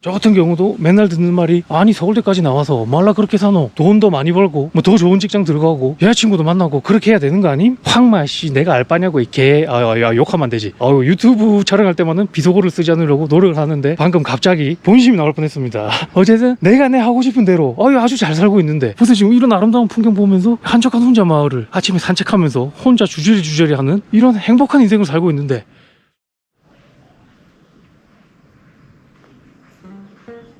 저 같은 경우도 맨날 듣는 말이, 아니 서울대까지 나와서 말라 그렇게 사노, 돈 더 많이 벌고 뭐 더 좋은 직장 들어가고 여자친구도 만나고 그렇게 해야 되는 거 아님? 황마 씨 내가 알바냐고 이개 욕하면 안 되지. 유튜브 촬영할 때만은 비속어를 쓰지 않으려고 노력을 하는데 방금 갑자기 본심이 나올 뻔했습니다. 어쨌든 내가 내 하고 싶은 대로 아주 잘 살고 있는데 벌써 지금 이런 아름다운 풍경 보면서 한적한 혼자 마을을 아침에 산책하면서 혼자 주저리 하는 이런 행복한 인생을 살고 있는데,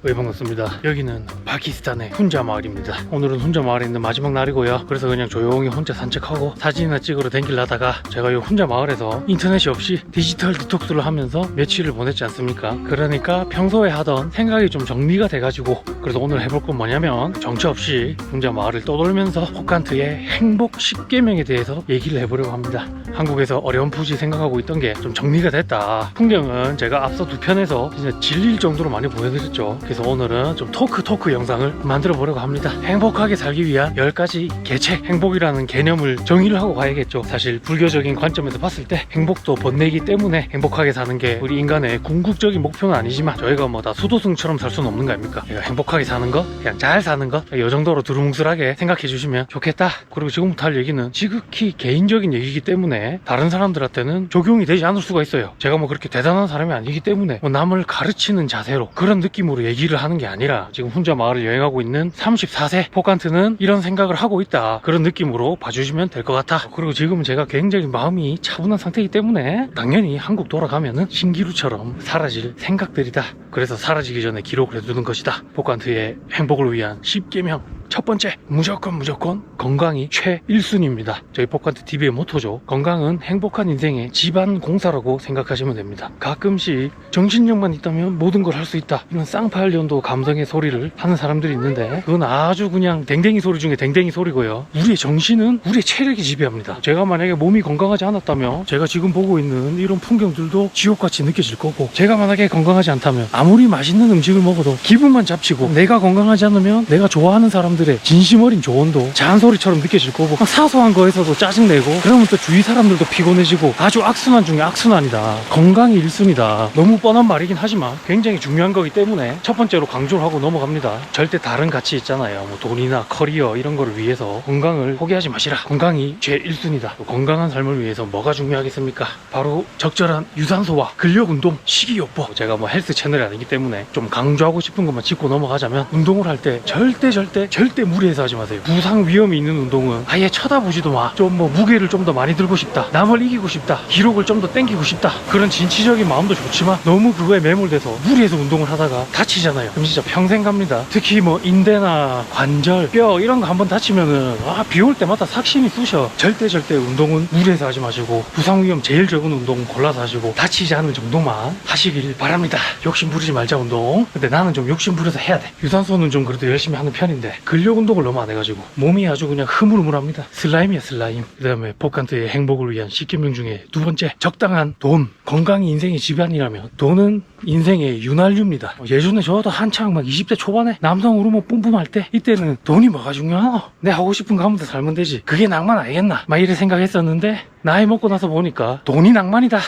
반갑습니다. 여기는 파키스탄의 훈자 마을입니다. 오늘은 훈자 마을에 있는 마지막 날이고요. 그래서 그냥 조용히 혼자 산책하고 사진이나 찍으러 댕기려다가 제가 이 훈자 마을에서 인터넷이 없이 디지털 디톡스를 하면서 며칠을 보냈지 않습니까? 그러니까 평소에 하던 생각이 좀 정리가 돼가지고, 그래서 오늘 해볼 건 뭐냐면 정처 없이 훈자 마을을 떠돌면서 호칸트의 행복 10계명에 대해서 얘기를 해보려고 합니다. 한국에서 어렴풋이 생각하고 있던 게 좀 정리가 됐다. 풍경은 제가 앞서 두 편에서 진짜 질릴 정도로 많이 보여드렸죠. 그래서 오늘은 좀 토크 영상을 만들어 보려고 합니다. 행복하게 살기 위한 10가지 계책, 행복이라는 개념을 정의를 하고 가야겠죠. 사실 불교적인 관점에서 봤을 때 행복도 번뇌이기 때문에 행복하게 사는 게 우리 인간의 궁극적인 목표는 아니지만, 저희가 뭐 다 수도승처럼 살 수는 없는 거 아닙니까? 행복하게 사는 거, 그냥 잘 사는 거, 이 정도로 두루뭉술하게 생각해 주시면 좋겠다. 그리고 지금부터 할 얘기는 지극히 개인적인 얘기이기 때문에 다른 사람들한테는 적용이 되지 않을 수가 있어요. 제가 뭐 그렇게 대단한 사람이 아니기 때문에 뭐 남을 가르치는 자세로 그런 느낌으로 얘기를 하는 게 아니라, 지금 혼자 마을을 여행하고 있는 34세 호칸트는 이런 생각을 하고 있다, 그런 느낌으로 봐주시면 될 것 같아. 그리고 지금은 제가 굉장히 마음이 차분한 상태이기 때문에 당연히 한국 돌아가면은 신기루처럼 사라질 생각들이다. 그래서 사라지기 전에 기록을 해두는 것이다. 호칸트의 행복을 위한 10계명 첫 번째, 무조건 건강이 최 1순위입니다. 저희 포칸트 TV의 모토죠. 건강은 행복한 인생의 집안 공사라고 생각하시면 됩니다. 가끔씩 정신력만 있다면 모든 걸 할 수 있다, 이런 쌍팔년도 감성의 소리를 하는 사람들이 있는데, 그건 아주 그냥 댕댕이 소리 중에 댕댕이 소리고요. 우리의 정신은 우리의 체력이 지배합니다. 제가 만약에 몸이 건강하지 않았다면 제가 지금 보고 있는 이런 풍경들도 지옥같이 느껴질 거고, 제가 만약에 건강하지 않다면 아무리 맛있는 음식을 먹어도 기분만 잡치고, 내가 건강하지 않으면 내가 좋아하는 사람들의 진심 어린 조언도 잔소리처럼 느껴질 거고, 사소한 거에서도 짜증내고, 그러면 또 주위 사람들도 피곤해지고, 아주 악순환 중에 악순환이다. 건강이 1순위다. 너무 뻔한 말이긴 하지만 굉장히 중요한 거기 때문에 첫 번째로 강조를 하고 넘어갑니다. 절대 다른 가치 있잖아요. 뭐 돈이나 커리어 이런 거를 위해서 건강을 포기하지 마시라. 건강이 제 1순위다. 건강한 삶을 위해서 뭐가 중요하겠습니까? 바로 적절한 유산소와 근력운동, 식이요법. 제가 뭐 헬스 채널이 아니기 때문에 좀 강조하고 싶은 것만 짚고 넘어가자면, 운동을 할 때 절대 무리해서 하지 마세요. 부상 위험이 있는 운동은 아예 쳐다보지도 마. 좀 뭐 무게를 좀 더 많이 들고 싶다, 남을 이기고 싶다, 기록을 좀 더 땡기고 싶다, 그런 진취적인 마음도 좋지만 너무 그거에 매몰돼서 무리해서 운동을 하다가 다치잖아요. 그럼 진짜 평생 갑니다. 특히 뭐 인대나 관절, 뼈 이런 거 한번 다치면은 비 올 때마다 삭신이 쑤셔. 절대 운동은 무리해서 하지 마시고, 부상 위험 제일 적은 운동 골라서 하시고, 다치지 않은 정도만 하시길 바랍니다. 욕심 부리지 말자 운동. 근데 나는 좀 욕심 부려서 해야 돼. 유산소는 좀 그래도 열심히 하는 편인데 근력 운동을 너무 안 해가지고 몸이 아주 그냥 흐물흐물합니다. 슬라임이야 슬라임. 그 다음에 포칸트의 행복을 위한 10계명 중에 두 번째, 적당한 돈. 건강이 인생의 지배이라면 돈은 인생의 윤활유입니다. 예전에 저도 한창 막 20대 초반에 남성 호르몬 뿜뿜할 때, 이때는 돈이 뭐가 중요하노? 내 하고 싶은 거 하면서 살면 되지, 그게 낭만 아니겠나? 막 이래 생각했었는데, 나이 먹고 나서 보니까 돈이 낭만이다.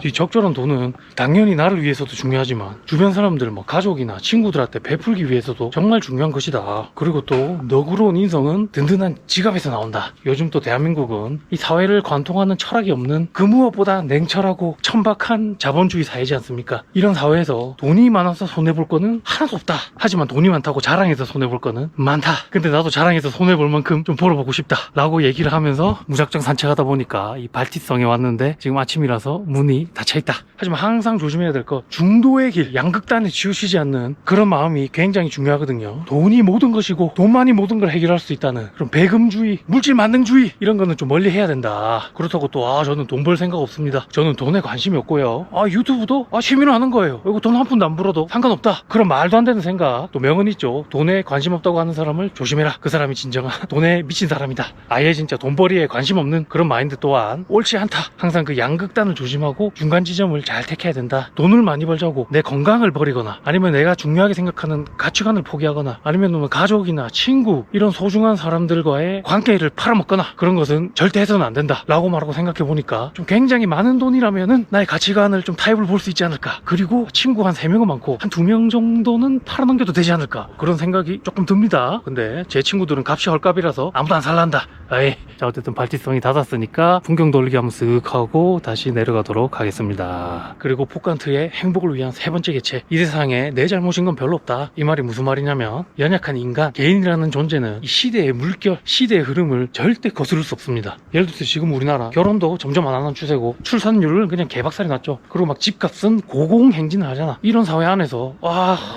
이 적절한 돈은 당연히 나를 위해서도 중요하지만 주변 사람들, 뭐 가족이나 친구들한테 베풀기 위해서도 정말 중요한 것이다. 그리고 또 너그러운 인성은 든든한 지갑에서 나온다. 요즘 또 대한민국은 이 사회를 관통하는 철학이 없는, 그 무엇보다 냉철하고 천박한 자본주의 사회지 않습니까? 이런 사회에서 돈이 많아서 손해볼 거는 하나도 없다. 하지만 돈이 많다고 자랑해서 손해볼 거는 많다. 근데 나도 자랑해서 손해볼 만큼 좀 벌어보고 싶다 라고 얘기를 하면서 무작정 산책하다 보니까 이 발티성에 왔는데, 지금 아침이라서 문이 닫혀있다. 하지만 항상 조심해야 될 것, 중도의 길, 양극단에 치우치지 않는 그런 마음이 굉장히 중요하거든요. 돈이 모든 것이고 돈만이 모든 걸 해결할 수 있다는 그런 배금주의, 물질 만능주의, 이런 거는 좀 멀리 해야 된다. 그렇다고 또 저는 돈 벌 생각 없습니다. 저는 돈에 관심이 없고요. 유튜브도 취미로 하는 거예요. 이거 돈 한 푼도 안 벌어도 상관없다, 그런 말도 안 되는 생각. 또 명언 있죠. 돈에 관심 없다고 하는 사람을 조심해라. 그 사람이 진정한 돈에 미친 사람이다. 아예 진짜 돈벌이에 관심 없는 그런 마인드 또한 옳지 않다. 항상 그 양극단을 조심하고 중간 지점을 잘 택해야 된다. 돈을 많이 벌자고 내 건강을 버리거나 아니면 내가 중요하게 생각하는 가치관을 포기하거나 아니면 뭐 가족이나 친구 이런 소중한 사람들과의 관계를 팔아먹거나 그런 것은 절대 해서는 안 된다 라고 말하고 생각해 보니까 좀 굉장히 많은 돈이라면은 나의 가치관을 좀 타협을 볼 수 있지 않을까. 그리고 친구 한 3명은 많고 한 2명 정도는 팔아넘겨도 되지 않을까 그런 생각이 조금 듭니다. 근데 제 친구들은 값이 헐값이라서 아무도 안 살란다. 에이. 자, 어쨌든 발티성이 닫았으니까 풍경 돌리기 한번 쓱 하고 다시 내려가도록 하겠습니다. 그리고 포칸트의 행복을 위한 3번째 개체. 이 세상에 내 잘못인 건 별로 없다. 이 말이 무슨 말이냐면 연약한 인간, 개인이라는 존재는 이 시대의 물결, 시대의 흐름을 절대 거스를 수 없습니다. 예를 들어서 지금 우리나라 결혼도 점점 안 하는 추세고 출산율은 그냥 개박살이 났죠. 그리고 막 집값은 고공행진을 하잖아. 이런 사회 안에서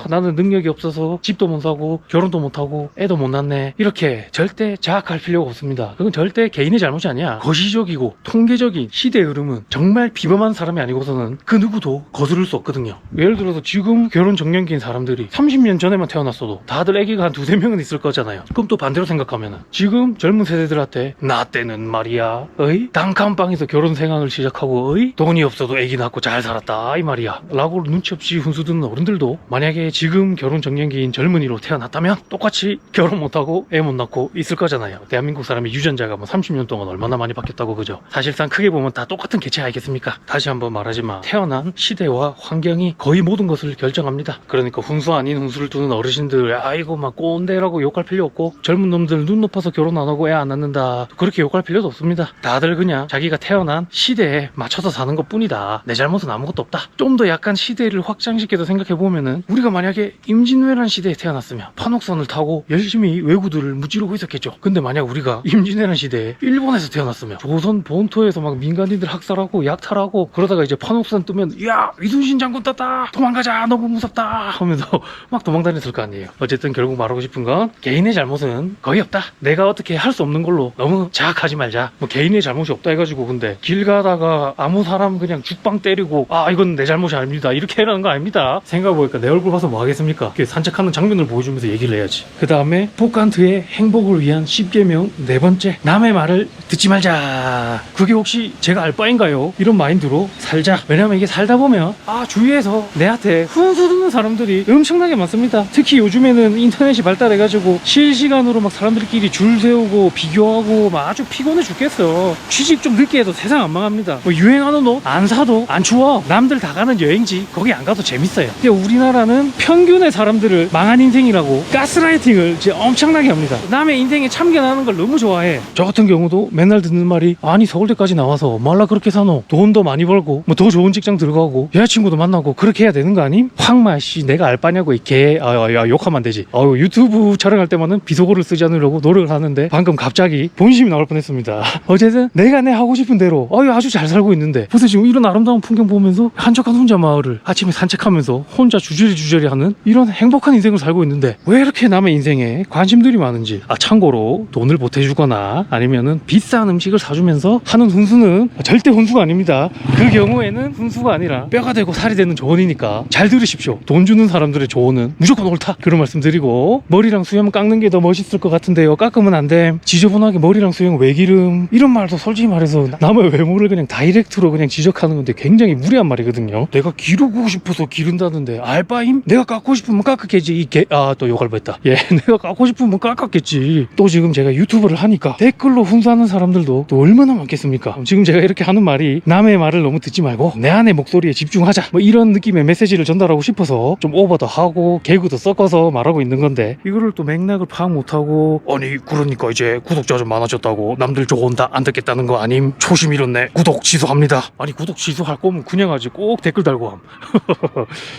나는 능력이 없어서 집도 못 사고 결혼도 못 하고 애도 못 낳네 이렇게 절대 자학할 필요가 없습니다. 그건 절대 개인의 잘못이 아니야. 거시적이고 통계적인 시대의 흐름은 정말 비범한 사람이 아니고서는 그 누구도 거스를 수 없거든요. 예를 들어서 지금 결혼 정년기인 사람들이 30년 전에만 태어났어도 다들 애기가 한 2-3명은 있을 거잖아요. 그럼 또 반대로 생각하면은 지금 젊은 세대들한테 나 때는 말이야 단칸방에서 결혼 생활을 시작하고 돈이 없어도 애기 낳고 잘 살았다 이 말이야 라고 눈치 없이 훈수 두는 어른들도 만약에 지금 결혼 정년기인 젊은이로 태어났다면 똑같이 결혼 못하고 애 못 낳고 있을 거잖아요. 대한민국 사람이 유전자가 뭐 30년 동안 얼마나 많이 바뀌었다고. 그죠? 사실상 크게 보면 다 똑같은 개체 아니겠습니까? 다시 한번 말하지만 태어난 시대와 환경이 거의 모든 것을 결정합니다. 그러니까 훈수 아닌 훈수를 두는 어르신들 아이고 막 꼰대라고 욕할 필요 없고 젊은 놈들 눈 높아서 결혼 안 하고 애 안 낳는다 그렇게 욕할 필요도 없습니다. 다들 그냥 자기가 태어난 시대에 맞춰서 사는 것 뿐이다. 내 잘못은 아무것도 없다. 좀 더 약간 시대를 확장시켜서 생각해보면은 우리가 만약에 임진왜란 시대에 태어났으면 판옥선을 타고 열심히 왜구들을 무찌르고 있었겠죠. 근데 만약 우리가 임진왜란 시대에 일본에서 태어났으면 조선 본토에서 막 민간인들 학살하고 약탈하고 그러다가 이제 판옥선 뜨면 야 위순신 장군 떴다 도망가자 너무 무섭다 하면서 막 도망다녔을 거 아니에요. 어쨌든 결국 말하고 싶은 건 개인의 잘못은 거의 없다. 내가 어떻게 할 수 없는 걸로 너무 자학하지 말자. 뭐 개인의 잘못이 없다 해가지고 근데 길 가다가 아무 사람 그냥 죽방 때리고 이건 내 잘못이 아닙니다 이렇게 하라는 거 아닙니다. 생각해보니까 내 얼굴 봐서 뭐 하겠습니까? 산책하는 장면을 보여주면서 얘기를 해야지. 그 다음에 포칸트의 행복을 위한 10계명 4번째 남의 말을 듣지 말자. 그게 혹시 제가 알 바인가요? 이런 마인드로 살자. 왜냐면 이게 살다 보면 주위에서 내한테 훈수 두는 사람들이 엄청나게 많습니다. 특히 요즘에는 인터넷이 발달해가지고 실시간으로 막 사람들끼리 줄 세우고 비교하고 막 아주 피곤해 죽겠어. 취직 좀 늦게 해도 세상 안 망합니다. 뭐 유행하는 옷 안 사도 안 추워. 남들 다 가는 여행지 거기 안 가도 재밌어요. 근데 우리나라는 평균의 사람들을 망한 인생이라고 가스라이팅을 이제 엄청나게 합니다. 남의 인생에 참견하는 걸 너무 좋아해. 저 같은 경우도 맨날 듣는 말이 아니 서울대까지 나와서 말라 그렇게 사노. 돈도 많이 벌고 뭐 더 좋은 직장 들어가고 여자친구도 만나고 그렇게 해야 되는 거 아님? 황마씨 내가 알 바냐고 이 개. 욕하면 안 되지. 유튜브 촬영할 때만은 비속어를 쓰지 않으려고 노력을 하는데 방금 갑자기 본심이 나올 뻔했습니다. 어쨌든 내가 내 하고 싶은 대로 아주 잘 살고 있는데 벌써 지금 이런 아름다운 풍경 보면서 한적한 혼자 마을을 아침에 산책하면서 혼자 주저리 하는 이런 행복한 인생을 살고 있는데 왜 이렇게 남의 인생에 관심들이 많은지. 참고로 돈을 보태주거나 아니면은 비싼 음식을 사주면서 하는 훈수는 절대 훈수가 아닙니다. 그 경우에는 훈수가 아니라 뼈가 되고 살이 되는 조언이니까 잘 들으십시오. 돈 주는 사람들의 조언은 무조건 옳다 그런 말씀 드리고, 머리랑 수염 깎는 게 더 멋있을 것 같은데요 깎으면 안 돼. 지저분하게 머리랑 수염 왜 기름, 이런 말도 솔직히 말해서 남의 외모를 그냥 다이렉트로 그냥 지적하는 건데 굉장히 무리한 말이거든요. 내가 기르고 싶어서 기른다는데 알바임? 내가 깎고 싶으면 깎았겠지 이 개. 또 욕할 뻔했다. 내가 깎고 싶으면 깎았겠지. 또 지금 제가 유튜브를 하니까 댓글로 훈수하는 사람들도 또 얼마나 많겠습니까? 지금 제가 이렇게 하는 말이 남의 말을 너무 듣지 말고 내 안의 목소리에 집중하자 뭐 이런 느낌의 메시지를 전달하고 싶어서 좀 오버도 하고 개그도 섞어서 말하고 있는 건데, 이거를 또 맥락을 파악 못하고 아니 그러니까 이제 구독자 좀 많아졌다고 남들 좋은다 안 듣겠다는 거 아님? 초심 잃었네 구독 취소합니다. 아니 구독 취소할 거면 그냥 하지 꼭 댓글 달고 함.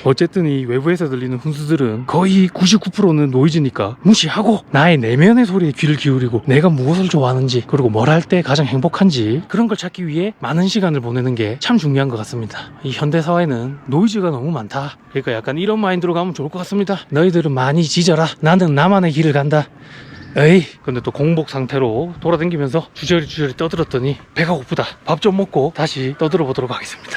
어쨌든 이 외부에서 들리는 훈수들은 거의 99%는 노이즈니까 무시하고 나의 내면의 소리에 귀를 기울이고 내가 무엇을 좋아하는지 그리고 뭘 할 때 가장 행복한지 그런 걸 찾기 위해 많은 시간을 보내는 게 참 중요한 것 같습니다. 이 현대사회는 노이즈가 너무 많다. 그러니까 약간 이런 마인드로 가면 좋을 것 같습니다. 너희들은 많이 짖어라 나는 나만의 길을 간다. 근데 또 공복 상태로 돌아다니면서 주저리 떠들었더니 배가 고프다. 밥 좀 먹고 다시 떠들어 보도록 하겠습니다.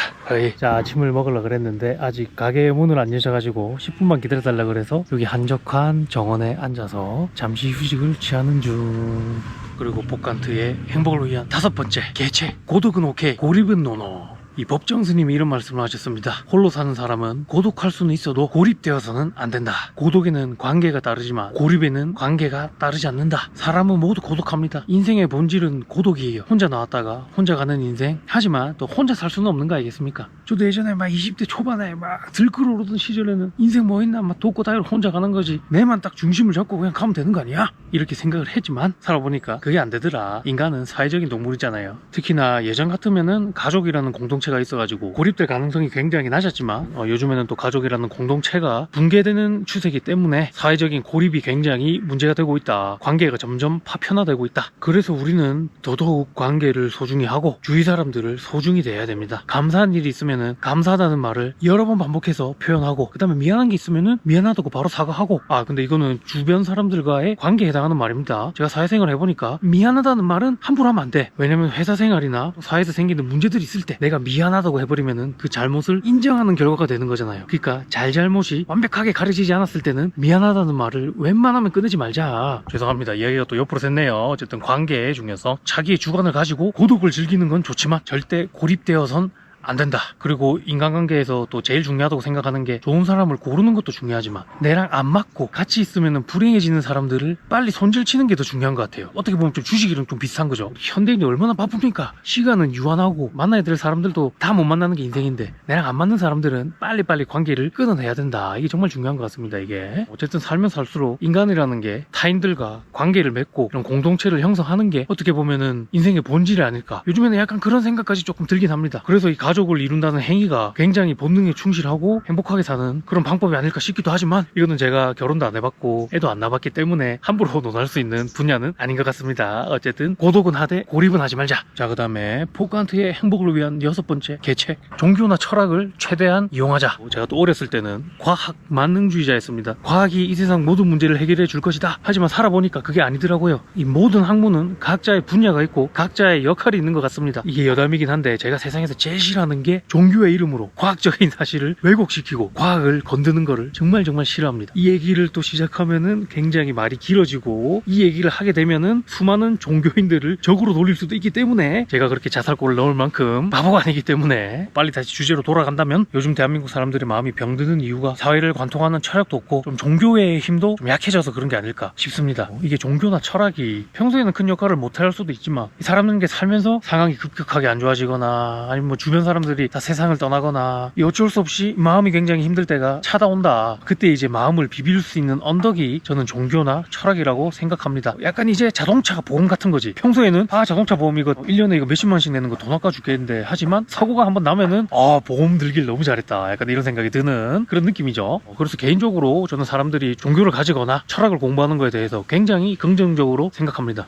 자, 아침을 먹으려고 그랬는데 아직 가게 문을 안 여셔가지고 10분만 기다려달라 그래서 여기 한적한 정원에 앉아서 잠시 휴식을 취하는 중. 그리고 포칸트의 행복을 위한 5번째 개체, 고독은 오케이 고립은 노노. 이 법정 스님이 이런 말씀을 하셨습니다. 홀로 사는 사람은 고독할 수는 있어도 고립되어서는 안 된다. 고독에는 관계가 따르지만 고립에는 관계가 따르지 않는다. 사람은 모두 고독합니다. 인생의 본질은 고독이에요. 혼자 나왔다가 혼자 가는 인생. 하지만 또 혼자 살 수는 없는 거 아니겠습니까? 저도 예전에 막 20대 초반에 막 들끓어오르던 시절에는 인생 뭐 있나 막 돕고 다이로 혼자 가는 거지, 내만 딱 중심을 잡고 그냥 가면 되는 거 아니야? 이렇게 생각을 했지만 살아보니까 그게 안 되더라. 인간은 사회적인 동물이잖아요. 특히나 예전 같으면은 가족이라는 공동체가 있어가지고 고립될 가능성이 굉장히 낮았지만 요즘에는 또 가족이라는 공동체가 붕괴되는 추세이기 때문에 사회적인 고립이 굉장히 문제가 되고 있다. 관계가 점점 파편화되고 있다. 그래서 우리는 더더욱 관계를 소중히 하고 주위 사람들을 소중히 대해야 됩니다. 감사한 일이 있으면은 감사하다는 말을 여러 번 반복해서 표현하고, 그 다음에 미안한 게 있으면은 미안하다고 바로 사과하고. 근데 이거는 주변 사람들과의 관계에 해당하는 말입니다. 제가 사회생활 해보니까 미안하다는 말은 함부로 하면 안 돼. 왜냐면 회사 생활이나 사회에서 생기는 문제들이 있을 때 내가 미안하다고 해버리면은 그 잘못을 인정하는 결과가 되는 거잖아요. 그러니까 잘잘못이 완벽하게 가려지지 않았을 때는 미안하다는 말을 웬만하면 끊지 말자. 죄송합니다. 이야기가 또 옆으로 샜네요. 어쨌든 관계의 중요성, 자기의 주관을 가지고 고독을 즐기는 건 좋지만 절대 고립되어선 안 된다. 그리고 인간관계에서 또 제일 중요하다고 생각하는 게 좋은 사람을 고르는 것도 중요하지만 내랑 안 맞고 같이 있으면 불행해지는 사람들을 빨리 손질치는 게 더 중요한 것 같아요. 어떻게 보면 좀 주식이랑 좀 비슷한 거죠. 현대인이 얼마나 바쁩니까? 시간은 유한하고 만나야 될 사람들도 다 못 만나는 게 인생인데 내랑 안 맞는 사람들은 빨리빨리 관계를 끊어내야 된다. 이게 정말 중요한 것 같습니다. 이게 어쨌든 살면 살수록 인간이라는 게 타인들과 관계를 맺고 이런 공동체를 형성하는 게 어떻게 보면은 인생의 본질이 아닐까. 요즘에는 약간 그런 생각까지 조금 들긴 합니다. 그래서 이 가족을 이룬다는 행위가 굉장히 본능에 충실하고 행복하게 사는 그런 방법이 아닐까 싶기도 하지만, 이거는 제가 결혼도 안 해봤고 애도 안 낳아봤기 때문에 함부로 논할 수 있는 분야는 아닌 것 같습니다. 어쨌든 고독은 하되 고립은 하지 말자. 자, 그 다음에 포칸트의 행복을 위한 6번째 계책, 종교나 철학을 최대한 이용하자. 제가 또 어렸을 때는 과학 만능주의자였습니다. 과학이 이 세상 모든 문제를 해결해 줄 것이다. 하지만 살아보니까 그게 아니더라고요. 이 모든 학문은 각자의 분야가 있고 각자의 역할이 있는 것 같습니다. 이게 여담이긴 한데 제가 세상에서 제일 싫어하는 게 종교의 이름으로 과학적인 사실을 왜곡시키고 과학을 건드는 거를 정말 싫어합니다. 이 얘기를 또 시작하면은 굉장히 말이 길어지고, 이 얘기를 하게 되면은 수많은 종교인들을 적으로 돌릴 수도 있기 때문에 제가 그렇게 자살골을 넣을 만큼 바보가 아니기 때문에 빨리 다시 주제로 돌아간다면, 요즘 대한민국 사람들의 마음이 병드는 이유가 사회를 관통하는 철학도 없고 좀 종교의 힘도 좀 약해져서 그런 게 아닐까 싶습니다. 이게 종교나 철학이 평소에는 큰 역할을 못할 수도 있지만 이 사람들에게 살면서 상황이 급격하게 안 좋아지거나 아니면 뭐 주변 사람들이 다 세상을 떠나거나 어쩔 수 없이 마음이 굉장히 힘들 때가 찾아온다. 그때 이제 마음을 비빌 수 있는 언덕이 저는 종교나 철학이라고 생각합니다. 약간 이제 자동차 보험 같은 거지. 평소에는 자동차 보험 이거 1년에 이거 몇십만원씩 내는 거 돈 아까 죽겠는데, 하지만 사고가 한번 나면은 보험 들길 너무 잘했다. 약간 이런 생각이 드는 그런 느낌이죠. 그래서 개인적으로 저는 사람들이 종교를 가지거나 철학을 공부하는 거에 대해서 굉장히 긍정적으로 생각합니다.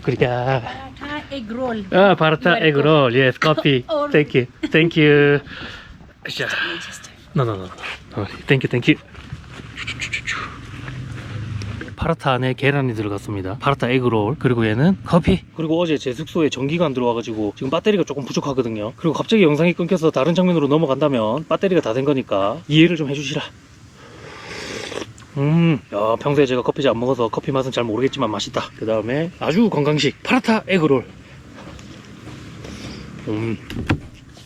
그러니까 egg roll. 파르타 egg roll. Yes, coffee. Thank you. Thank you. No. Thank you. 파르타 안에 계란이 들어갔습니다. 파르타 에그롤, 그리고 얘는 커피. 그리고 어제 제 숙소에 전기가 안 들어와가지고 지금 배터리가 조금 부족하거든요. 그리고 갑자기 영상이 끊겨서 다른 장면으로 넘어간다면 배터리가 다 된 거니까 이해를 좀 해주시라. 야, 평소에 제가 커피 잘 안 먹어서 커피 맛은 잘 모르겠지만 맛있다. 그 다음에 아주 건강식 파르타 에그롤.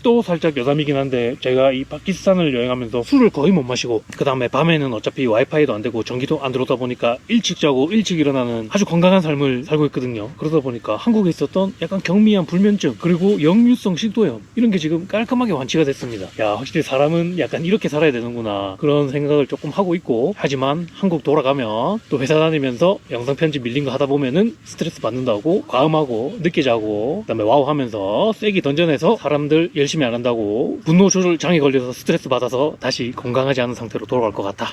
또 살짝 여담이긴 한데, 제가 이 파키스탄을 여행하면서 술을 거의 못 마시고, 그 다음에 밤에는 어차피 와이파이도 안 되고 전기도 안 들어오다 보니까 일찍 자고 일찍 일어나는 아주 건강한 삶을 살고 있거든요. 그러다 보니까 한국에 있었던 약간 경미한 불면증, 그리고 역류성 식도염, 이런 게 지금 깔끔하게 완치가 됐습니다. 야, 확실히 사람은 약간 이렇게 살아야 되는구나, 그런 생각을 조금 하고 있고, 하지만 한국 돌아가면 또 회사 다니면서 영상 편집 밀린 거 하다 보면은 스트레스 받는다고 과음하고 늦게 자고, 그 다음에 와우 하면서 쐐기 던져내서 사람들 열심히 안 한다고 분노 조절 장애 걸려서 스트레스 받아서 다시 건강하지 않은 상태로 돌아갈 것 같아.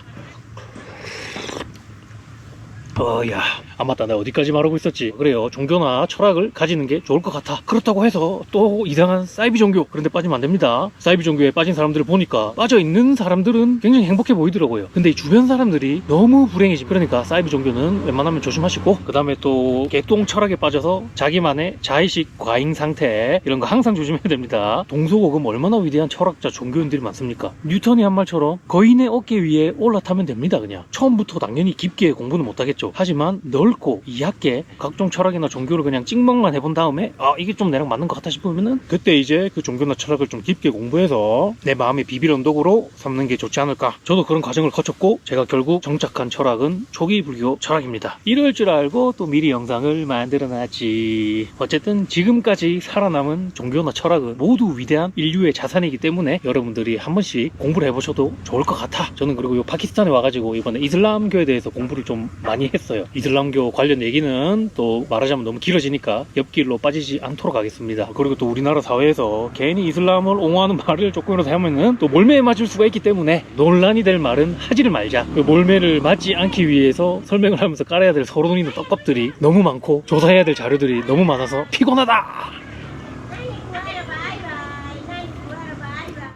야, 맞다. 내가 어디까지 말하고 있었지? 그래요. 종교나 철학을 가지는 게 좋을 것 같아. 그렇다고 해서 또 이상한 사이비 종교, 그런데 빠지면 안 됩니다. 사이비 종교에 빠진 사람들을 보니까 빠져있는 사람들은 굉장히 행복해 보이더라고요. 근데 이 주변 사람들이 너무 불행해지. 그러니까 사이비 종교는 웬만하면 조심하시고, 그 다음에 또 개똥 철학에 빠져서 자기만의 자의식 과잉 상태, 이런 거 항상 조심해야 됩니다. 동서고금 얼마나 위대한 철학자 종교인들이 많습니까? 뉴턴이 한 말처럼 거인의 어깨 위에 올라타면 됩니다. 그냥 처음부터 당연히 깊게 공부는 못하겠죠. 있죠. 하지만 넓고 얕게 각종 철학이나 종교를 그냥 찍먹만 해본 다음에 이게 좀 내랑 맞는 것 같다 싶으면은 그때 이제 그 종교나 철학을 좀 깊게 공부해서 내 마음의 비빌 언덕으로 삼는 게 좋지 않을까. 저도 그런 과정을 거쳤고 제가 결국 정착한 철학은 초기 불교 철학입니다. 이럴 줄 알고 또 미리 영상을 만들어놨지. 어쨌든 지금까지 살아남은 종교나 철학은 모두 위대한 인류의 자산이기 때문에 여러분들이 한 번씩 공부를 해보셔도 좋을 것 같아. 저는 그리고 파키스탄에 와가지고 이번에 이슬람교에 대해서 공부를 좀 많이 했어요. 이슬람교 관련 얘기는 또 말하자면 너무 길어지니까 옆길로 빠지지 않도록 하겠습니다. 그리고 또 우리나라 사회에서 괜히 이슬람을 옹호하는 말을 조금이라도 하면은 또 몰매에 맞을 수가 있기 때문에 논란이 될 말은 하지를 말자. 그 몰매를 맞지 않기 위해서 설명을 하면서 깔아야 될 서로 논의는 떡밥들이 너무 많고 조사해야 될 자료들이 너무 많아서 피곤하다.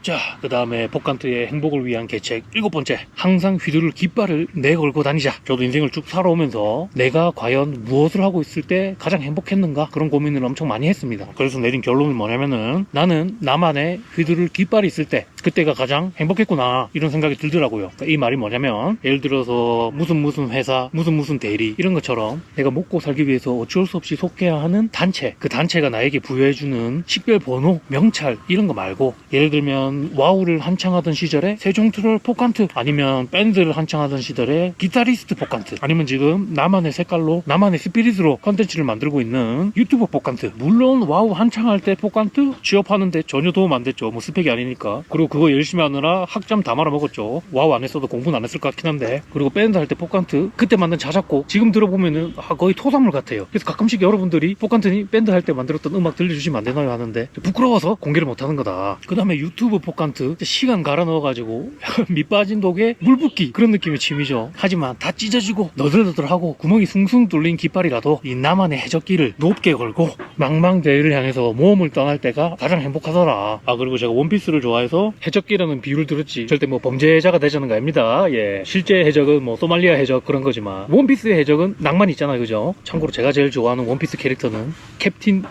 자, 그 다음에 복간트의 행복을 위한 계책 7번째, 항상 휘두를 깃발을 내걸고 다니자. 저도 인생을 쭉 살아오면서 내가 과연 무엇을 하고 있을 때 가장 행복했는가 그런 고민을 엄청 많이 했습니다. 그래서 내린 결론은 뭐냐면은 나는 나만의 휘두를 깃발이 있을 때 그때가 가장 행복했구나 이런 생각이 들더라고요. 그러니까 이 말이 뭐냐면 예를 들어서 무슨 회사 무슨 대리 이런 것처럼 내가 먹고 살기 위해서 어쩔 수 없이 속해야 하는 단체, 그 단체가 나에게 부여해주는 식별 번호, 명찰 이런 거 말고 예를 들면 와우를 한창 하던 시절에 세종트롤 포칸트, 아니면 밴드를 한창 하던 시절에 기타리스트 포칸트, 아니면 지금 나만의 색깔로 나만의 스피릿으로 컨텐츠를 만들고 있는 유튜버 포칸트. 물론 와우 한창 할 때 포칸트 취업하는데 전혀 도움 안 됐죠. 뭐 스펙이 아니니까. 그리고 그거 열심히 하느라 학점 다 말아먹었죠. 와우 안 했어도 공부는 안 했을 것 같긴 한데. 그리고 밴드 할 때 포칸트 그때 만든 자작곡 지금 들어보면은 거의 토사물 같아요. 그래서 가끔씩 여러분들이 포칸트니 밴드 할 때 만들었던 음악 들려주시면 안 되나요 하는데 부끄러워서 공개를 못 하는 거다. 그 다음에 유튜브 포칸트 시간 갈아 넣어가지고 밑 빠진 독에 물 붓기 그런 느낌의 취미죠. 하지만 다 찢어지고 너덜너덜하고 구멍이 숭숭 뚫린 깃발이라도 이 나만의 해적기를 높게 걸고 망망대해를 향해서 모험을 떠날 때가 가장 행복하더라. 그리고 제가 원피스를 좋아해서 해적기라는 비유를 들었지 절대 뭐 범죄자가 되자는 거 아닙니다. 예, 실제 해적은 뭐 소말리아 해적 그런 거지만 원피스의 해적은 낭만이 있잖아요, 그죠? 참고로 제가 제일 좋아하는 원피스 캐릭터는 캡틴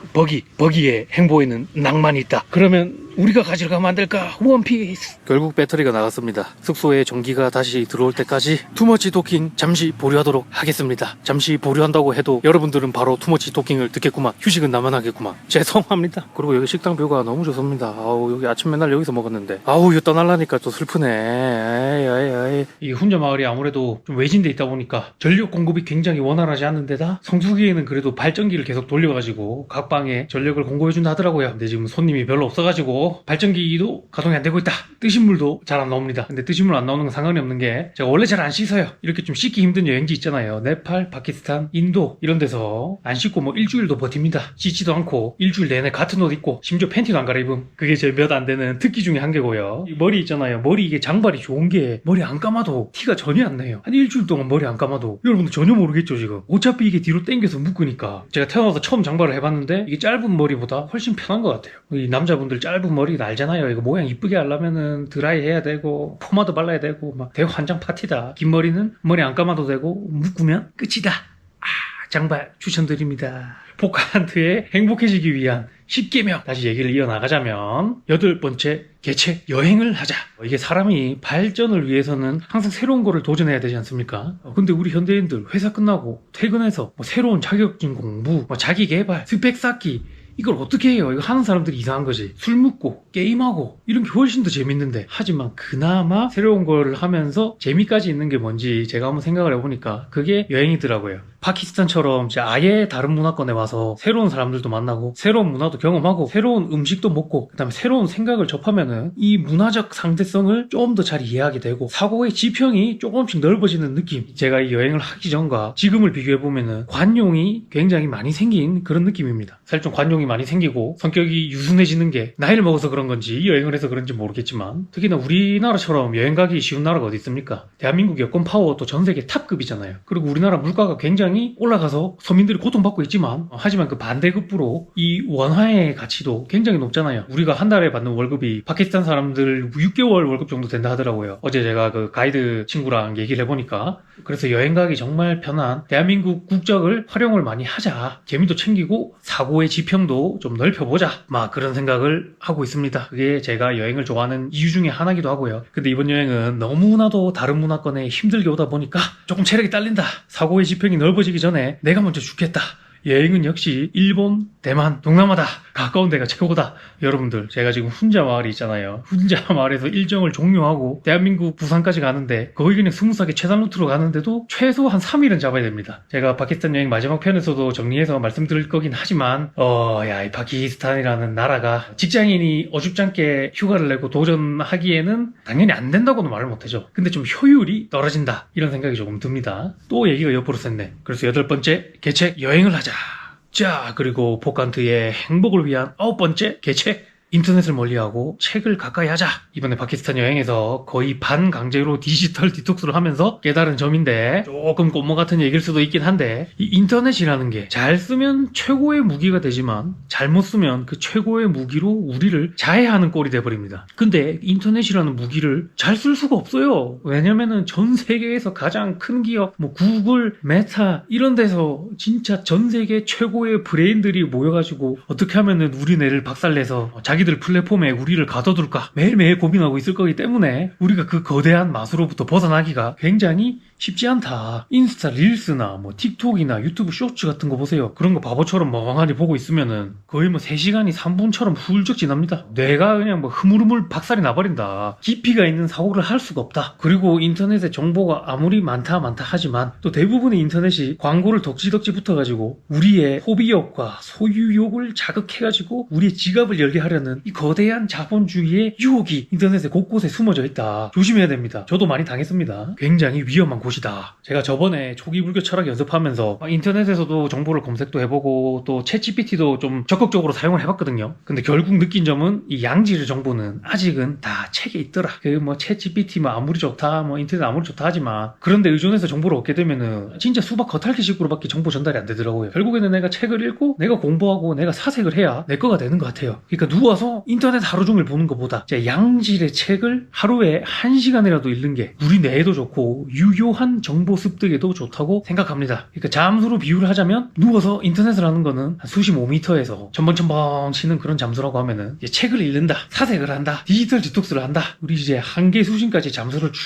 버기의 행보에는 낭만이 있다. 그러면 우리가 가지러 가면 안 될까? 원피스. 결국 배터리가 나갔습니다. 숙소에 전기가 다시 들어올 때까지 투머치 토킹 잠시 보류하도록 하겠습니다. 잠시 보류한다고 해도 여러분들은 바로 투머치 토킹을 듣겠구만. 휴식은 나만 하겠구만. 죄송합니다. 그리고 여기 식당뷰가 너무 좋습니다. 여기 아침 맨날 여기서 먹었는데 이거 떠날라니까 또 슬프네. 이 훈자 마을이 아무래도 좀 외진데 있다 보니까 전력 공급이 굉장히 원활하지 않은 데다 성수기에는 그래도 발전기를 계속 돌려가지고 각 방에 전력을 공급해준다 하더라고요. 근데 지금 손님이 별로 없어가지고 발전기도 가동이 안 되고 있다. 뜨신 물도 잘 안 나옵니다. 근데 뜨신 물 안 나오는 건 상관이 없는 게 제가 원래 잘 안 씻어요. 이렇게 좀 씻기 힘든 여행지 있잖아요. 네팔, 파키스탄, 인도 이런 데서 안 씻고 뭐 일주일도 버팁니다. 씻지도 않고 일주일 내내 같은 옷 입고 심지어 팬티도 안 갈아입음. 그게 제 몇 안 되는 특기 중에 한 개고요. 이 머리 있잖아요. 머리 이게 장발이 좋은 게 머리 안 감아도 티가 전혀 안 나요. 한 일주일 동안 머리 안 감아도 여러분들 전혀 모르겠죠 지금. 어차피 이게 뒤로 당겨서 묶으니까. 제가 태어나서 처음 장발을 해봤는데 이게 짧은 머리보다 훨씬 편한 것 같아요. 이 남자분들 짧은 머리 알잖아요. 이거 모양 이쁘게 하려면은 드라이 해야 되고 포마드 발라야 되고 막 대환장 파티다. 긴 머리는 머리 안 감아도 되고 묶으면 끝이다. 장발 추천드립니다. 포칸트에 행복해지기 위한 10계명 다시 얘기를 이어나가자면 8번째 계책, 여행을 하자. 이게 사람이 발전을 위해서는 항상 새로운 거를 도전해야 되지 않습니까? 근데 우리 현대인들 회사 끝나고 퇴근해서 뭐 새로운 자격증 공부, 뭐 자기 개발, 스펙 쌓기 이걸 어떻게 해요? 이거 하는 사람들이 이상한 거지. 술 먹고 게임하고 이런 게 훨씬 더 재밌는데. 하지만 그나마 새로운 걸 하면서 재미까지 있는 게 뭔지 제가 한번 생각을 해보니까 그게 여행이더라고요. 파키스탄처럼 아예 다른 문화권에 와서 새로운 사람들도 만나고 새로운 문화도 경험하고 새로운 음식도 먹고 그다음에 새로운 생각을 접하면은 이 문화적 상대성을 좀 더 잘 이해하게 되고 사고의 지평이 조금씩 넓어지는 느낌. 제가 이 여행을 하기 전과 지금을 비교해보면은 관용이 굉장히 많이 생긴 그런 느낌입니다. 사실 좀 관용이 많이 생기고 성격이 유순해지는 게 나이를 먹어서 그런 건지 여행을 해서 그런지 모르겠지만 특히나 우리나라처럼 여행 가기 쉬운 나라가 어디 있습니까? 대한민국 여권 파워 또 전 세계 탑급이잖아요. 그리고 우리나라 물가가 굉장히 올라가서 서민들이 고통받고 있지만 하지만 그 반대급부로 이 원화의 가치도 굉장히 높잖아요. 우리가 한 달에 받는 월급이 파키스탄 사람들 6개월 월급 정도 된다 하더라고요. 어제 제가 그 가이드 친구랑 얘기를 해보니까 그래서 여행 가기 정말 편한 대한민국 국적을 활용을 많이 하자. 재미도 챙기고 사고의 지평도 좀 넓혀보자. 막 그런 생각을 하고 있습니다. 재밌다. 그게 제가 여행을 좋아하는 이유 중에 하나기도 하고요. 근데 이번 여행은 너무나도 다른 문화권에 힘들게 오다 보니까 조금 체력이 딸린다. 사고의 지평이 넓어지기 전에 내가 먼저 죽겠다. 여행은 역시 일본, 대만, 동남아다. 가까운 데가 최고다. 여러분들, 제가 지금 훈자 마을이 있잖아요. 훈자 마을에서 일정을 종료하고 대한민국 부산까지 가는데 거의 그냥 스무스하게 최단 루트로 가는데도 최소 한 3일은 잡아야 됩니다. 제가 파키스탄 여행 마지막 편에서도 정리해서 말씀드릴 거긴 하지만 이 파키스탄이라는 나라가 직장인이 어줍잖게 휴가를 내고 도전하기에는 당연히 안 된다고는 말을 못하죠. 근데 좀 효율이 떨어진다. 이런 생각이 조금 듭니다. 또 얘기가 옆으로 샜네. 그래서 8번째, 계책 여행을 하자. 자, 그리고 포칸트의 행복을 위한 9번째 계책, 인터넷을 멀리하고 책을 가까이 하자. 이번에 파키스탄 여행에서 거의 반강제로 디지털 디톡스를 하면서 깨달은 점인데, 조금 꼼모 같은 얘기일 수도 있긴 한데, 이 인터넷이라는 게 잘 쓰면 최고의 무기가 되지만 잘못 쓰면 그 최고의 무기로 우리를 자해하는 꼴이 돼버립니다. 근데 인터넷이라는 무기를 잘 쓸 수가 없어요. 왜냐면은 전 세계에서 가장 큰 기업, 뭐 구글, 메타 이런 데서 진짜 전 세계 최고의 브레인들이 모여가지고 어떻게 하면은 우리네를 박살내서 자기들 플랫폼에 우리를 가둬둘까 매일매일 고민하고 있을 거기 때문에 우리가 그 거대한 맛으로부터 벗어나기가 굉장히 쉽지 않다. 인스타 릴스나 뭐 틱톡이나 유튜브 쇼츠 같은 거 보세요. 그런 거 바보처럼 멍하니 보고 있으면은 거의 뭐 3시간이 3분처럼 훌쩍 지납니다. 뇌가 그냥 뭐 흐물흐물 박살이 나버린다. 깊이가 있는 사고를 할 수가 없다. 그리고 인터넷에 정보가 아무리 많다 하지만 또 대부분의 인터넷이 광고를 덕지덕지 붙어가지고 우리의 소비욕과 소유욕을 자극해가지고 우리의 지갑을 열게 하려는 이 거대한 자본주의의 유혹이 인터넷에 곳곳에 숨어져 있다. 조심해야 됩니다. 저도 많이 당했습니다. 굉장히 위험한 곳이다. 제가 저번에 초기 불교 철학 연습하면서 인터넷에서도 정보를 검색도 해보고 또 챗GPT도 좀 적극적으로 사용을 해봤거든요. 근데 결국 느낀 점은 이 양질의 정보는 아직은 다 책에 있더라. 그 뭐 챗GPT 뭐 아무리 좋다, 뭐 인터넷 아무리 좋다 하지만 그런데 의존해서 정보를 얻게 되면은 진짜 수박 겉핥기식으로밖에 정보 전달이 안 되더라고요. 결국에는 내가 책을 읽고 내가 공부하고 내가 사색을 해야 내 거가 되는 것 같아요. 그러니까 누워서 인터넷 하루 종일 보는 것보다 양질의 책을 하루에 1시간이라도 읽는 게 우리 뇌에도 좋고 유효한 정보 습득에도 좋다고 생각합니다. 그러니까 잠수로 비유를 하자면 누워서 인터넷을 하는 거는 한 수십 5m에서 첨벙첨벙 치는 그런 잠수라고 하면은 이제 책을 읽는다, 사색을 한다, 디지털 디톡스를 한다. 우리 이제 한계 수심까지 잠수를 쭉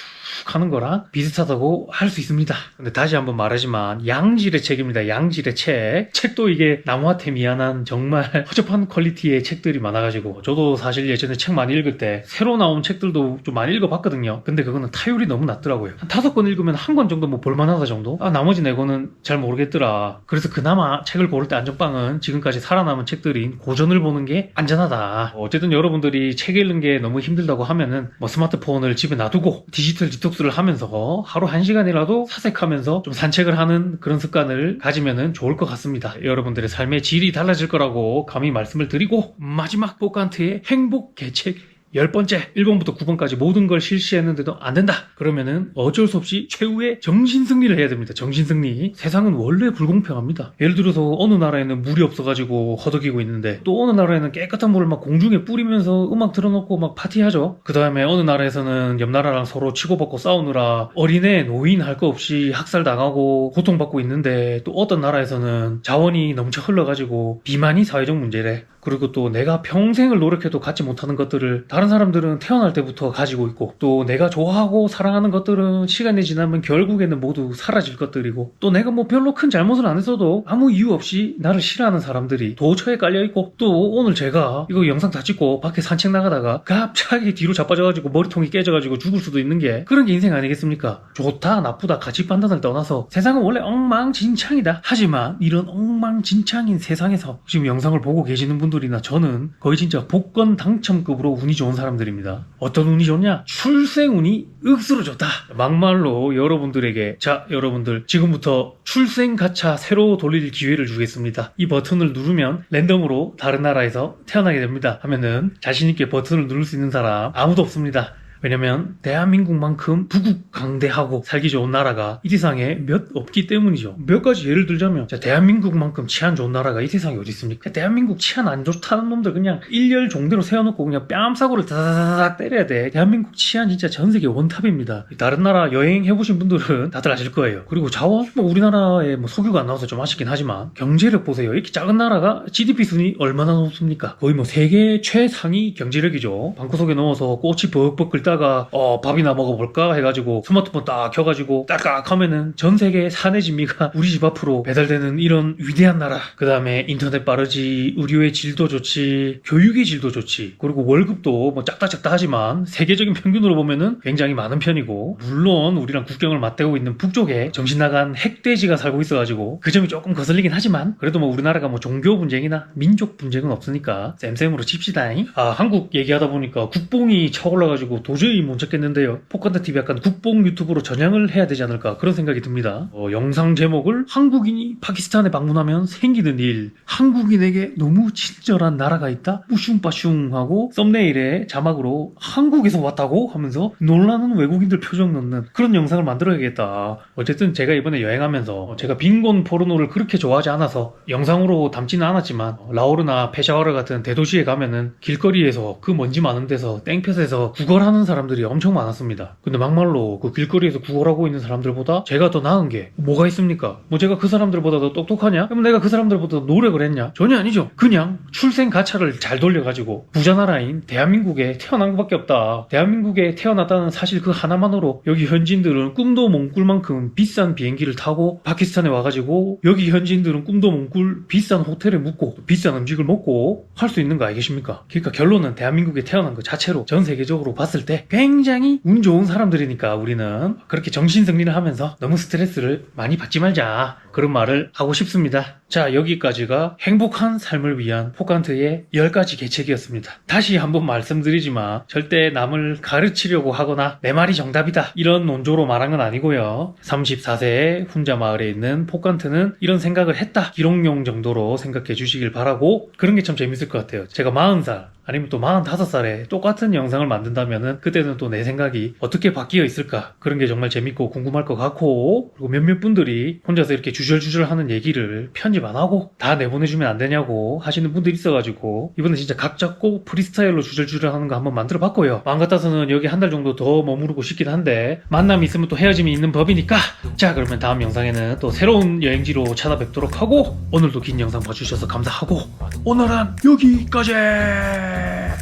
하는 거랑 비슷하다고 할 수 있습니다. 근데 다시 한번 말하지만 양질의 책입니다. 양질의 책. 책도 이게 나무한테 미안한 정말 허접한 퀄리티의 책들이 많아가지고 저도 사실 예전에 책 많이 읽을 때 새로 나온 책들도 좀 많이 읽어봤거든요. 근데 그거는 타율이 너무 낮더라고요. 한 5권 읽으면 1권 정도 뭐 볼만하다 정도? 나머지 4권은 잘 모르겠더라. 그래서 그나마 책을 고를 때 안전빵은 지금까지 살아남은 책들인 고전을 보는 게 안전하다. 어쨌든 여러분들이 책 읽는 게 너무 힘들다고 하면은 뭐 스마트폰을 집에 놔두고 디지털 디톡스를 하면서 하루 1시간이라도 사색하면서 좀 산책을 하는 그런 습관을 가지면은 좋을 것 같습니다. 여러분들의 삶의 질이 달라질 거라고 감히 말씀을 드리고, 마지막 포칸트의 행복 계책 10번째, 1번부터 9번까지 모든 걸 실시했는데도 안 된다. 그러면은 어쩔 수 없이 최후의 정신승리를 해야 됩니다. 정신승리. 세상은 원래 불공평합니다. 예를 들어서 어느 나라에는 물이 없어가지고 허덕이고 있는데 또 어느 나라에는 깨끗한 물을 막 공중에 뿌리면서 음악 틀어놓고 막 파티하죠. 그 다음에 어느 나라에서는 옆 나라랑 서로 치고받고 싸우느라 어린애, 노인 할 거 없이 학살당하고 고통받고 있는데 또 어떤 나라에서는 자원이 넘쳐 흘러가지고 비만이 사회적 문제래. 그리고 또 내가 평생을 노력해도 갖지 못하는 것들을 다른 사람들은 태어날 때부터 가지고 있고, 또 내가 좋아하고 사랑하는 것들은 시간이 지나면 결국에는 모두 사라질 것들이고, 또 내가 뭐 별로 큰 잘못을 안 했어도 아무 이유 없이 나를 싫어하는 사람들이 도처에 깔려있고, 또 오늘 제가 이거 영상 다 찍고 밖에 산책 나가다가 갑자기 뒤로 자빠져가지고 머리통이 깨져가지고 죽을 수도 있는 게 그런 게 인생 아니겠습니까? 좋다 나쁘다 가치 판단을 떠나서 세상은 원래 엉망진창이다. 하지만 이런 엉망진창인 세상에서 지금 영상을 보고 계시는 분들이나 저는 거의 진짜 복권 당첨급으로 운이 좋은 사람들입니다. 어떤 운이 좋냐? 출생운이 억수로 좋다. 막말로 여러분들에게, 자 여러분들 지금부터 출생 가차 새로 돌릴 기회를 주겠습니다. 이 버튼을 누르면 랜덤으로 다른 나라에서 태어나게 됩니다 하면은 자신있게 버튼을 누를 수 있는 사람 아무도 없습니다. 왜냐면 대한민국만큼 부국강대하고 살기 좋은 나라가 이 세상에 몇 없기 때문이죠. 몇 가지 예를 들자면 자, 대한민국만큼 치안 좋은 나라가 이 세상에 어디 있습니까? 대한민국 치안 안 좋다는 놈들 그냥 일렬 종대로 세워놓고 그냥 뺨싸고를 다다다닥 때려야 돼. 대한민국 치안 진짜 전 세계 원탑입니다. 다른 나라 여행해보신 분들은 다들 아실 거예요. 그리고 자원? 뭐 우리나라에 뭐 석유가 안 나와서 좀 아쉽긴 하지만 경제력 보세요. 이렇게 작은 나라가 GDP 순위 얼마나 높습니까? 거의 뭐 세계 최상위 경제력이죠. 방구석에 넣어서 꽃이 벅벅 끓다가 밥이나 먹어볼까 해가지고 스마트폰 딱 켜가지고 딸깍 하면은 전 세계 사내 진미가 우리 집 앞으로 배달되는 이런 위대한 나라. 그 다음에 인터넷 빠르지, 의료의 질도 좋지, 교육의 질도 좋지, 그리고 월급도 뭐 작다 하지만 세계적인 평균으로 보면은 굉장히 많은 편이고, 물론 우리랑 국경을 맞대고 있는 북쪽에 정신 나간 핵돼지가 살고 있어가지고 그 점이 조금 거슬리긴 하지만 그래도 뭐 우리나라가 뭐 종교 분쟁이나 민족 분쟁은 없으니까 쌤쌤으로 칩시다. 한국 얘기하다 보니까 국뽕이 차올라가지고 도저히 못 찾겠는데요. 포칸타TV 약간 국뽕 유튜브로 전향을 해야 되지 않을까 그런 생각이 듭니다. 영상 제목을 한국인이 파키스탄에 방문하면 생기는 일, 한국인에게 너무 친절한 나라가 있다? 뿌슝빠슝 하고 썸네일에 자막으로 한국에서 왔다고? 하면서 놀라는 외국인들 표정 넣는 그런 영상을 만들어야겠다. 어쨌든 제가 이번에 여행하면서 제가 빈곤 포르노를 그렇게 좋아하지 않아서 영상으로 담지는 않았지만 라오르나 페샤와르 같은 대도시에 가면은 길거리에서 그 먼지 많은 데서 땡볕에서 구걸하는 사람들이 엄청 많았습니다. 근데 막말로 그 길거리에서 구걸하고 있는 사람들보다 제가 더 나은 게 뭐가 있습니까? 뭐 제가 그 사람들보다 더 똑똑하냐? 그럼 내가 그 사람들보다 더 노력을 했냐? 전혀 아니죠. 그냥 출생 가차를 잘 돌려가지고 부자 나라인 대한민국에 태어난 것밖에 없다. 대한민국에 태어났다는 사실 그 하나만으로 여기 현지인들은 꿈도 못 꿀 만큼 비싼 비행기를 타고 파키스탄에 와가지고 여기 현지인들은 꿈도 못 꿀 비싼 호텔에 묵고 비싼 음식을 먹고 할 수 있는 거 아니겠습니까? 그러니까 결론은 대한민국에 태어난 것 자체로 전 세계적으로 봤을 때 굉장히 운 좋은 사람들이니까 우리는 그렇게 정신승리를 하면서 너무 스트레스를 많이 받지 말자 그런 말을 하고 싶습니다. 자, 여기까지가 행복한 삶을 위한 포칸트의 10가지 계책이었습니다. 다시 한번 말씀드리지만 절대 남을 가르치려고 하거나 내 말이 정답이다 이런 논조로 말한 건 아니고요. 34세의 훈자 마을에 있는 포칸트는 이런 생각을 했다 기록용 정도로 생각해 주시길 바라고, 그런 게 참 재밌을 것 같아요. 제가 40살 아니면 또 45살에 똑같은 영상을 만든다면은 그때는 또 내 생각이 어떻게 바뀌어 있을까, 그런 게 정말 재밌고 궁금할 것 같고, 그리고 몇몇 분들이 혼자서 이렇게 주절주절 하는 얘기를 편집 안 하고 다 내보내주면 안 되냐고 하시는 분들이 있어가지고 이번에 진짜 각 잡고 프리스타일로 주절주절 하는 거 한번 만들어 봤고요. 마음 같아서는 여기 한 달 정도 더 머무르고 싶긴 한데 만남이 있으면 또 헤어짐이 있는 법이니까, 자 그러면 다음 영상에는 또 새로운 여행지로 찾아뵙도록 하고, 오늘도 긴 영상 봐주셔서 감사하고 오늘은 여기까지.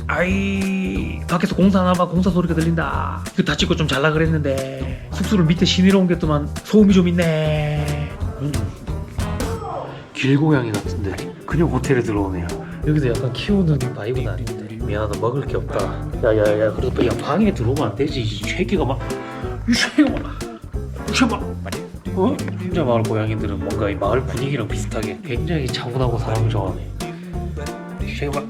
아이, 밖에서 공사하나봐. 공사 소리가 들린다. 이거 다 찍고 좀 잘라 그랬는데 숙소를 밑에 시내로 옮겼더만 소음이 좀 있네. 길고양이 같은데 그냥 호텔에 들어오네요. 여기서 약간 키우는 바이브는 아닌데 미안하다, 먹을 게 없다. 야야야, 그래도 야, 방에 들어오면 안 되지. 이 새끼가 막 이 새끼가 막 혼자 마을 고양이들은 뭔가 이 마을 분위기랑 비슷하게 굉장히 차분하고 사람을 좋아하네. 이 새끼가 막